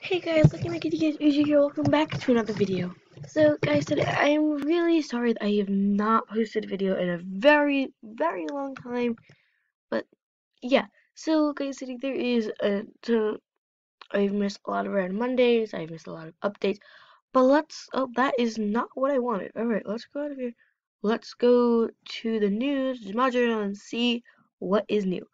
Hey guys, looking like you guys Uzi here. Welcome back to another video. So guys, today I'm really sorry that I have not posted a video in a very long time. But yeah, so guys, today there is I've missed a lot of Random Mondays. I've missed a lot of updates. But that is not what I wanted. All right, let's go out of here. Let's go to the news, Jamaa Journal, and see what is new.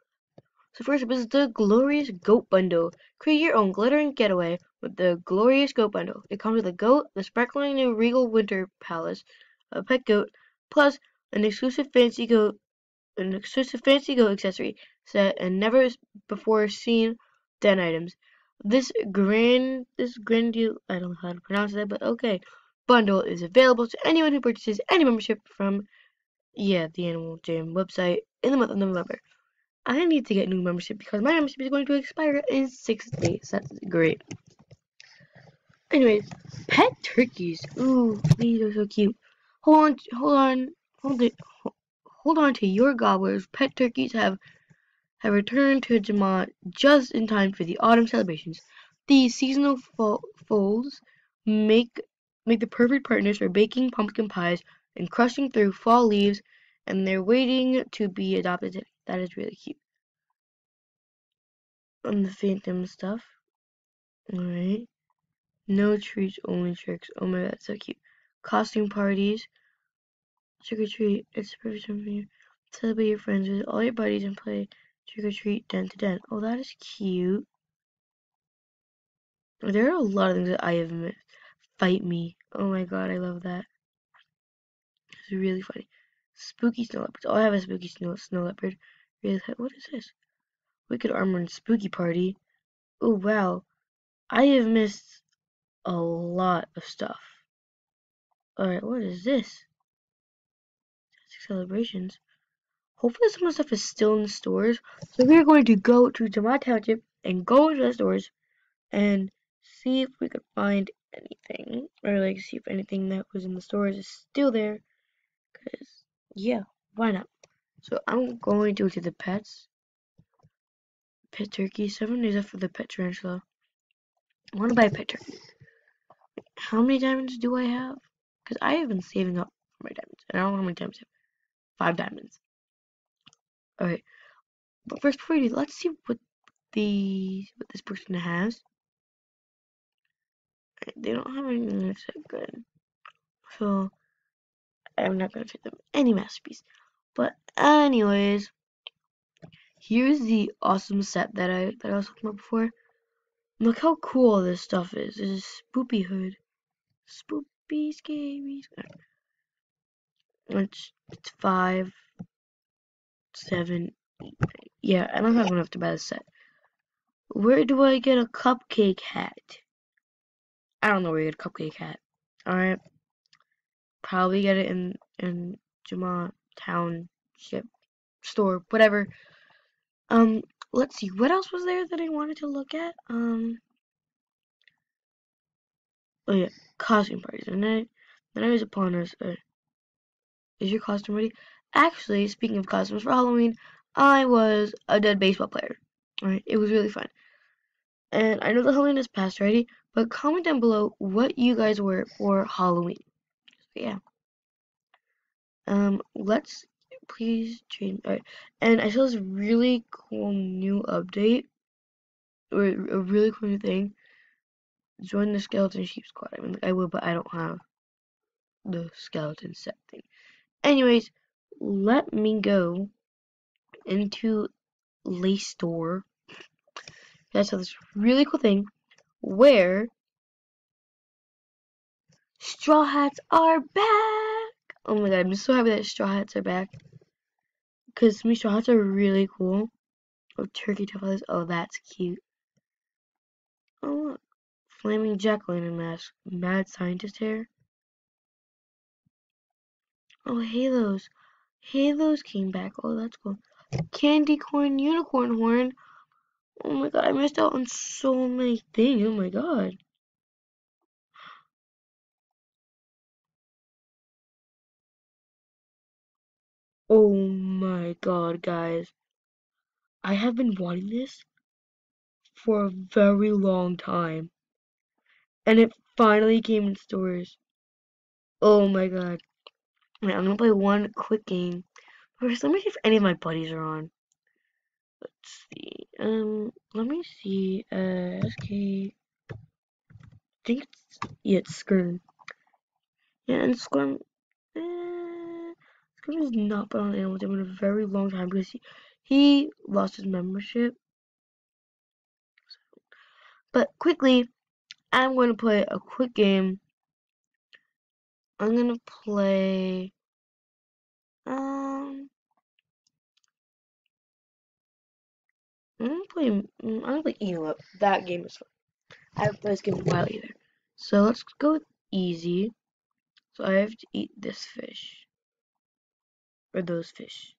So first up is the Glorious Goat Bundle. Create your own glittering getaway with the Glorious Goat Bundle. It comes with a goat, the sparkling new Regal Winter Palace, a pet goat, plus an exclusive fancy goat accessory set, and never before seen den items. This grandiose, I don't know how to pronounce that, but okay, bundle is available to anyone who purchases any membership from, the Animal Jam website in the month of November. I need to get new membership because my membership is going to expire in 6 days. That's great. Anyways, pet turkeys. Ooh, these are so cute. Hold it, hold on to your gobblers. Pet turkeys have returned to Jamont just in time for the autumn celebrations. These seasonal foals make make the perfect partners for baking pumpkin pies and crushing through fall leaves, and they're waiting to be adopted. That is really cute. On the Phantom stuff. Alright. No treats, only tricks. Oh my god, that's so cute. Costume parties. Trick or treat. It's the perfect time for you. Celebrate your friends with all your buddies and play trick or treat den to den. Oh, that is cute. There are a lot of things that I have missed. Fight me. Oh my god, I love that. It's really funny. Spooky snow leopards. Oh, I have a spooky snow leopard. Really, what is this? Wicked armor and spooky party. Oh wow. I have missed a lot of stuff. Alright, what is this? Celebrations. Hopefully some of the stuff is still in the stores. So we're going to go to Jamont Township and go to the stores and see if we could find anything. Or like see if anything that was in the stores is still there. Cause yeah, why not? So I'm going to go to the pets. Pet turkey. 7 days after the pet tarantula. I want to buy a pet turkey. How many diamonds do I have? Because I have been saving up for my diamonds. And I don't know how many diamonds I have. 5 diamonds. Alright. But first, before we do, let's see what this person has. They don't have anything that's that good, so I'm not gonna fit them any masterpiece. But anyways, here's the awesome set that I was talking about before. Look how cool this stuff is. This is Spoopy Hood, Spoopy Scary. It's 5, 7, 8. Yeah, I don't have enough to buy this set. Where do I get a cupcake hat? I don't know where you get a cupcake hat. Alright. Probably get it in Jamont Township store, whatever. Let's see, what else was there that I wanted to look at? Oh yeah, costume parties. And then I was upon us. Is your costume ready? Actually, speaking of costumes for Halloween, I was a dead baseball player. Alright, it was really fun. And I know the Halloween is past already, but comment down below what you guys were for Halloween. So yeah. Let's please change. Alright, and I saw this really cool new update, or a really cool new thing. Join the Skeleton Sheep Squad. I mean, like, I would, but I don't have the skeleton set thing. Anyways, let me go into Lace Store. I saw this really cool thing where Straw Hats are back. Oh my god, I'm just so happy that Straw Hats are back. Because to me, Straw Hats are really cool. Oh, turkey feathers. Oh, that's cute. Oh, look. Flaming jack-o'-lantern mask. Mad scientist hair. Oh, halos. Halos came back. Oh, that's cool. Candy corn unicorn horn. Oh my god, I missed out on so many things. Oh my god. Oh my god, guys. I have been wanting this for a very long time. And it finally came in stores. Oh my god. Wait, I'm gonna play one quick game. First, let me see if any of my buddies are on. Let's see. Let me see. SK. Think it's, yeah, it's Skirm. Yeah, and Skirm. Skirm has not been on Animal Jam in a very long time because he lost his membership. But quickly, I'm going to play a quick game. I'm going to play. I'm gonna play Eating Up. That game is fun. I haven't played this game in a while either. So let's go with easy. So I have to eat this fish. Or those fish.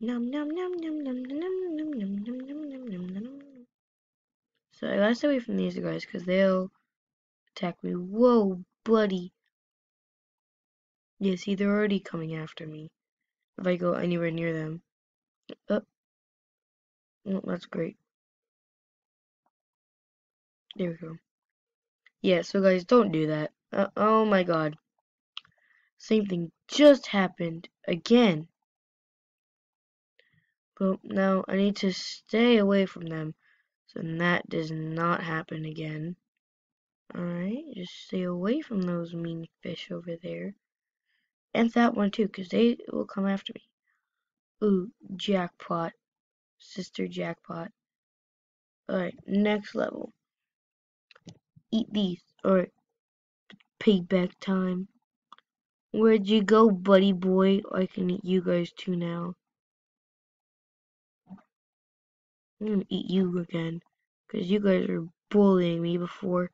Num num num num num num num num num num num num num. So I gotta stay away from these guys because they'll attack me. Whoa, buddy. Yeah, see, they're already coming after me. If I go anywhere near them. Oh, well, that's great. There we go. Yeah, so guys, don't do that. Oh my god. Same thing just happened again. But now I need to stay away from them so that does not happen again. Alright, just stay away from those mean fish over there. And that one too, because they will come after me. Ooh, jackpot. Sister jackpot. Alright, next level. Eat these. Alright, payback time. Where'd you go, buddy boy? I can eat you guys too now. I'm gonna eat you again. Because you guys were bullying me before.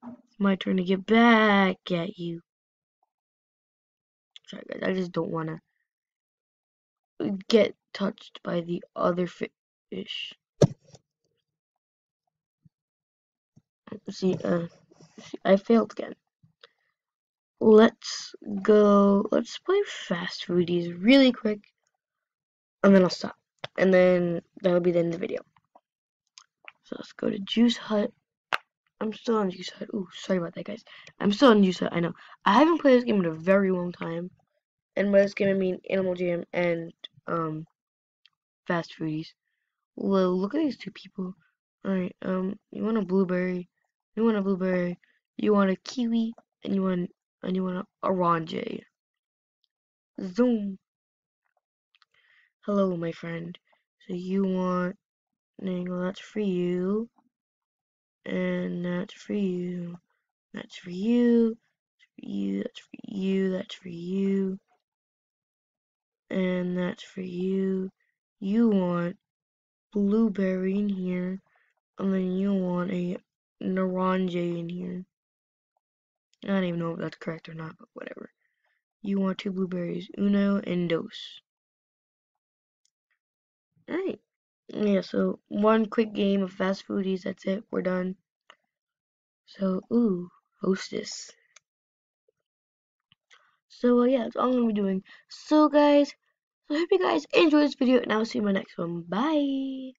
It's my turn to get back at you. Sorry guys, I just don't wanna get touched by the other fish. See, I failed again. Let's go, let's play Fast Foodies really quick, and then I'll stop. And then that'll be the end of the video. So let's go to Juice Hut. I'm still on Juice Hut. Ooh, sorry about that, guys. I'm still on Juice Hut, I know. I haven't played this game in a very long time. And by this game, I mean Animal Jam and, Fast Foodies. Well, look at these two people. Alright, you want a blueberry, you want a blueberry, you want a kiwi, and you want a orange. Zoom. Hello, my friend. So you want, well, that's for you, and that's for you, that's for you, that's for you, that's for you, and that's for you. You want blueberry in here, and then you want an orange in here. I don't even know if that's correct or not, but whatever. You want two blueberries. Uno and dos. Alright. Yeah, so one quick game of Fast Foodies. That's it. We're done. So, ooh, hostess. So, yeah, that's all I'm going to be doing. So, guys, I hope you guys enjoyed this video, and I'll see you in my next one. Bye!